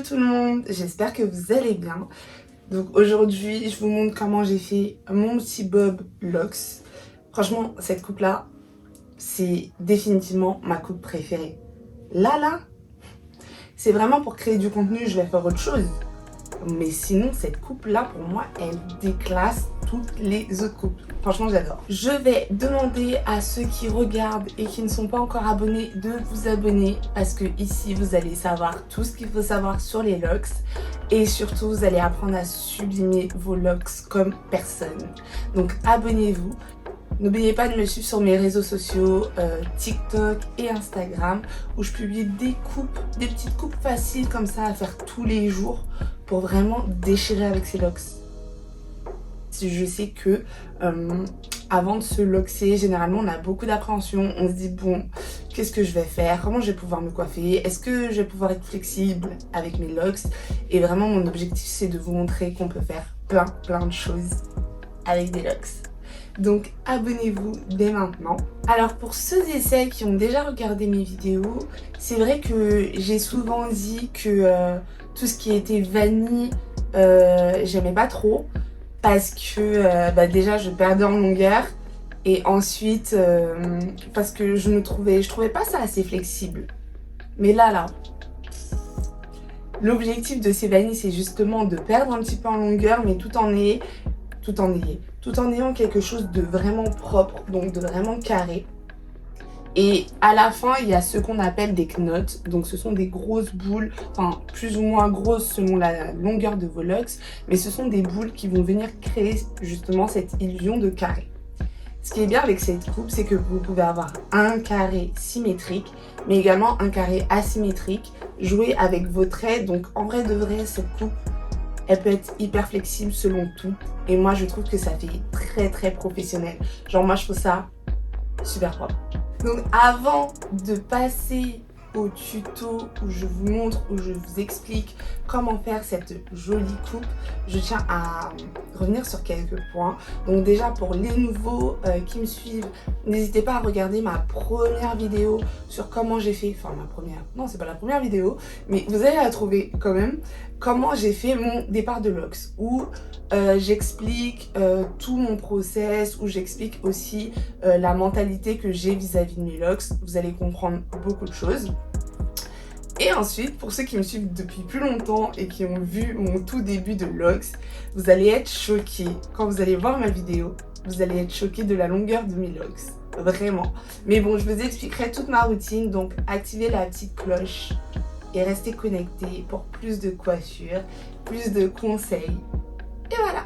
tout le monde, j'espère que vous allez bien. Donc aujourd'hui, je vous montre comment j'ai fait mon petit bob locks. Franchement, cette coupe là, c'est définitivement ma coupe préférée. Là, c'est vraiment pour créer du contenu, je vais faire autre chose. Mais sinon, cette coupe-là, pour moi, elle déclasse toutes les autres coupes. Franchement, j'adore. Je vais demander à ceux qui regardent et qui ne sont pas encore abonnés de vous abonner parce que ici, vous allez savoir tout ce qu'il faut savoir sur les locks et surtout, vous allez apprendre à sublimer vos locks comme personne. Donc, abonnez-vous. N'oubliez pas de me suivre sur mes réseaux sociaux, TikTok et Instagram, où je publie des petites coupes faciles comme ça à faire tous les jours pour vraiment déchirer avec ces locks. Je sais que avant de se loxer, généralement on a beaucoup d'appréhension, on se dit bon, qu'est-ce que je vais faire, comment je vais pouvoir me coiffer, est-ce que je vais pouvoir être flexible avec mes locks, et vraiment mon objectif c'est de vous montrer qu'on peut faire plein de choses avec des locks. Donc abonnez-vous dès maintenant. Alors pour ceux et celles qui ont déjà regardé mes vidéos, c'est vrai que j'ai souvent dit que tout ce qui était vanille, j'aimais pas trop parce que déjà je perdais en longueur et ensuite parce que je trouvais pas ça assez flexible. Mais là, l'objectif de ces vanilles c'est justement de perdre un petit peu en longueur mais tout en ayant quelque chose de vraiment propre, donc de vraiment carré. Et à la fin, il y a ce qu'on appelle des knots. Donc ce sont des grosses boules, enfin plus ou moins grosses selon la longueur de vos locks, mais ce sont des boules qui vont venir créer justement cette illusion de carré. Ce qui est bien avec cette coupe, c'est que vous pouvez avoir un carré symétrique, mais également un carré asymétrique, jouer avec vos traits. Donc en vrai de vrai, cette coupe, elle peut être hyper flexible selon tout. Et moi, je trouve que ça fait très professionnel. Genre, moi, je trouve ça super propre. Donc, avant de passer au tuto où je vous montre, où je vous explique comment faire cette jolie coupe, je tiens à revenir sur quelques points. Donc déjà pour les nouveaux qui me suivent, n'hésitez pas à regarder ma première vidéo sur comment j'ai fait, non c'est pas la première vidéo, mais vous allez la trouver quand même, comment j'ai fait mon départ de locks, où j'explique tout mon process, où j'explique aussi la mentalité que j'ai vis-à-vis de mes locks. Vous allez comprendre beaucoup de choses. Et ensuite, pour ceux qui me suivent depuis plus longtemps et qui ont vu mon tout début de locks, vous allez être choqués. Quand vous allez voir ma vidéo, vous allez être choqués de la longueur de mes locks. Vraiment. Mais bon, je vous expliquerai toute ma routine. Donc, activez la petite cloche et restez connectés pour plus de coiffure, plus de conseils. Et voilà.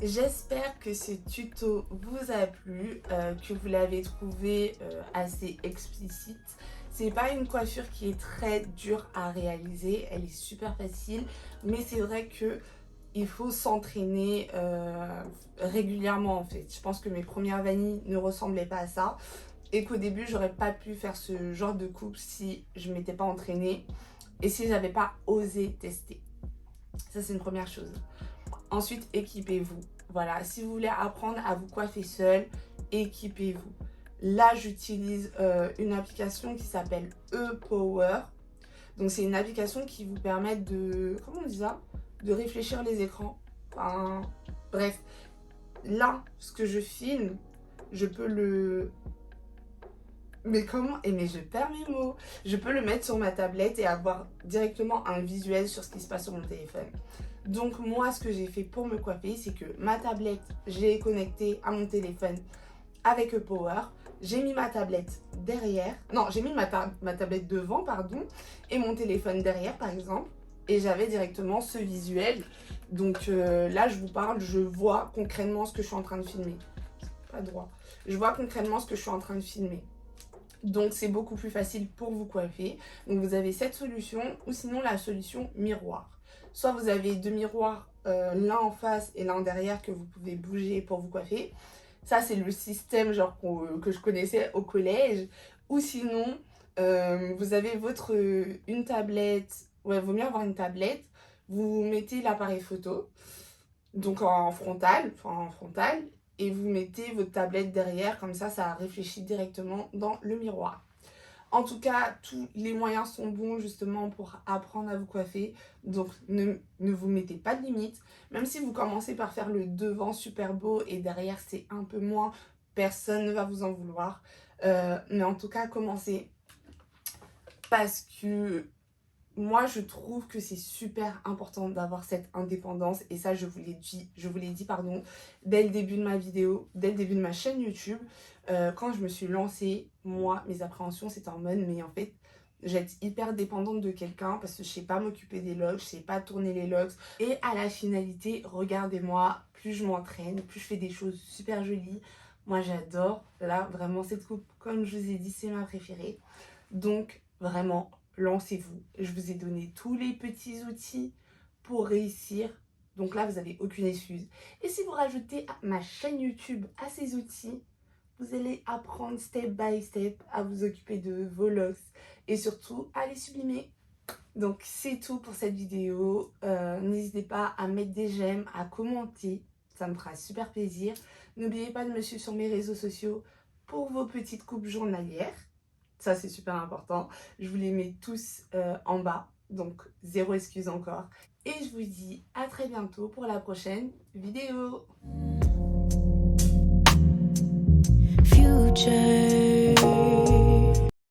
J'espère que ce tuto vous a plu, que vous l'avez trouvé assez explicite. C'est pas une coiffure qui est très dure à réaliser, elle est super facile, mais c'est vrai que il faut s'entraîner régulièrement en fait. Je pense que mes premières vanilles ne ressemblaient pas à ça et qu'au début j'aurais pas pu faire ce genre de coupe si je m'étais pas entraînée et si j'avais pas osé tester. Ça c'est une première chose. Ensuite, équipez-vous. Voilà, si vous voulez apprendre à vous coiffer seul, équipez-vous. Là, j'utilise une application qui s'appelle ePower. Donc, c'est une application qui vous permet de... Comment on dit ça? De réfléchir les écrans. Enfin, bref. Là, ce que je filme, je peux le... Mais comment? Mais je perds mes mots. Je peux le mettre sur ma tablette et avoir directement un visuel sur ce qui se passe sur mon téléphone. Donc moi, ce que j'ai fait pour me coiffer, c'est que ma tablette, je l'ai connectée à mon téléphone avec ePower. J'ai mis ma tablette derrière. Non, j'ai mis ma tablette devant, pardon, et mon téléphone derrière, par exemple. Et j'avais directement ce visuel. Donc là, je vous parle, je vois concrètement ce que je suis en train de filmer. Pas droit. Je vois concrètement ce que je suis en train de filmer. Donc c'est beaucoup plus facile pour vous coiffer. Donc vous avez cette solution ou sinon la solution miroir. Soit vous avez deux miroirs, l'un en face et l'un derrière que vous pouvez bouger pour vous coiffer. Ça c'est le système genre que je connaissais au collège. Ou sinon vous avez une tablette. Ouais, vaut mieux avoir une tablette. Vous mettez l'appareil photo. Donc en frontal, et vous mettez votre tablette derrière, comme ça réfléchit directement dans le miroir. En tout cas, tous les moyens sont bons justement pour apprendre à vous coiffer, donc ne vous mettez pas de limite. Même si vous commencez par faire le devant super beau et derrière c'est un peu moins, personne ne va vous en vouloir. Mais en tout cas, commencez parce que moi, je trouve que c'est super important d'avoir cette indépendance et ça, je vous l'ai dit, pardon, dès le début de ma vidéo, dès le début de ma chaîne YouTube. Quand je me suis lancée, moi, mes appréhensions, c'était en mode, mais en fait, j'être hyper dépendante de quelqu'un parce que je sais pas m'occuper des locks, je sais pas tourner les locks. Et à la finalité, regardez-moi, plus je m'entraîne, plus je fais des choses super jolies. Moi, j'adore. Là, vraiment, cette coupe, comme je vous ai dit, c'est ma préférée. Donc, vraiment, lancez-vous. Je vous ai donné tous les petits outils pour réussir. Donc là, vous n'avez aucune excuse. Et si vous rajoutez ma chaîne YouTube à ces outils, vous allez apprendre step by step à vous occuper de vos looks et surtout à les sublimer. Donc c'est tout pour cette vidéo. N'hésitez pas à mettre des j'aime, à commenter. Ça me fera super plaisir. N'oubliez pas de me suivre sur mes réseaux sociaux pour vos petites coupes journalières. Ça, c'est super important. Je vous les mets tous en bas. Donc, zéro excuse encore. Et je vous dis à très bientôt pour la prochaine vidéo. Future.